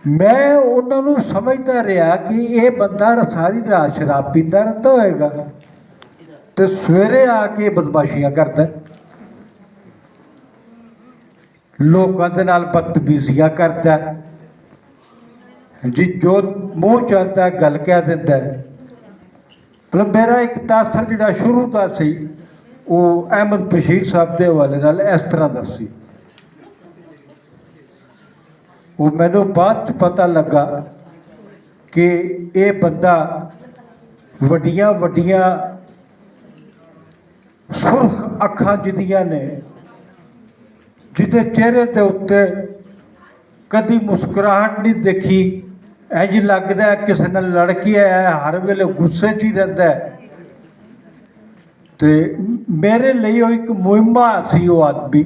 मैं उन्होंने समझता रहा कि ये बंदा सारी रात शराब पीता रहता होएगा तो सवेरे आके बदमाशियां करता, लोगों के नाल बदतमीजियां करता जी, जो मुँह चाहता है गल कह देता है। मतलब मेरा एक तासर जिहड़ा शुरू का सी वो अहमद बशीर साहब के हवाले नाल इस तरह का सी। वो मैनू बाद पता लगा कि ये बंदा वड्डियां वड्डियां सुर्ख अखां जिहदियां ने, जिहदे चेहरे के उत्ते कदी मुस्कुराहट नहीं देखी, इंज लगदा है किसी नाल लड़ के आया, हर वेले गुस्से च ही रहिंदा है। तो मेरे लिए वो एक मुहिमा सी वो आदमी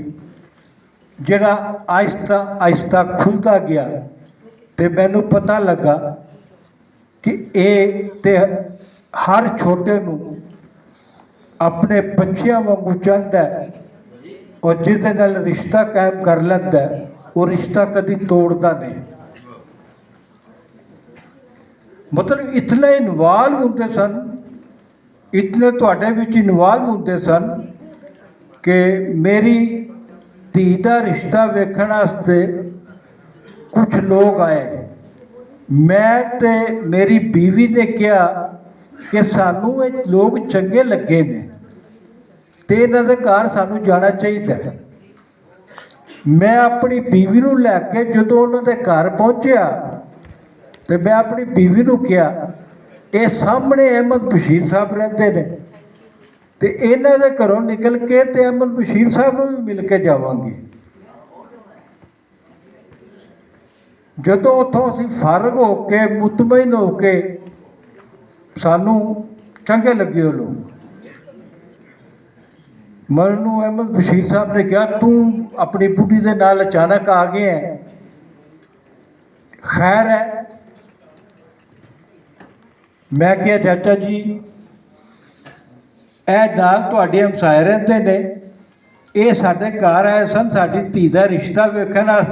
जिहड़ा आहिस्ता आहिस्ता खुलता गया। तो मैनू पता लगा कि ये ते हर छोटे नू अपने बच्चों वांगू चाहता है और जिहदे नाल रिश्ता कायम कर लैंदा है वो रिश्ता कभी तोड़ता नहीं। मतलब इतने इनवॉल्व होंदे सन, इतने तुहाडे विच इनवॉल्व होंदे सन कि मेरी धी का रिश्ता वेखण वास्ते कुछ लोग आए। मैं ते मेरी बीवी ने कहा कि सानू ये लोग चंगे लगे ने ते इन्हां दे घर सानू जाना चाहिए। मैं अपनी बीवी नूं लैके जदों उन्हां दे घर पहुंचा तो मैं अपनी बीवी नूं कहा, ये सामने अहमद बशीर साहब रहते हैं तो इन्हां दे घरों निकल के ते अहमद बशीर साहब नूं भी मिल के जावांगे। जदों उत्थों असीं फारग हो के मुतमईन हो के सानू चंगे लगे वो लोग, मैनू अहमद बशीर साहब ने कहा तू अपनी बुढ़ी के नाल अचानक आ गया है, खैर है? मैं क्या चाचा जी ए नाल तुहाडे हमसाए रहिंदे ने, ये साडे घर आए सन साडी धी दा रिश्ता वेखण वास्ते।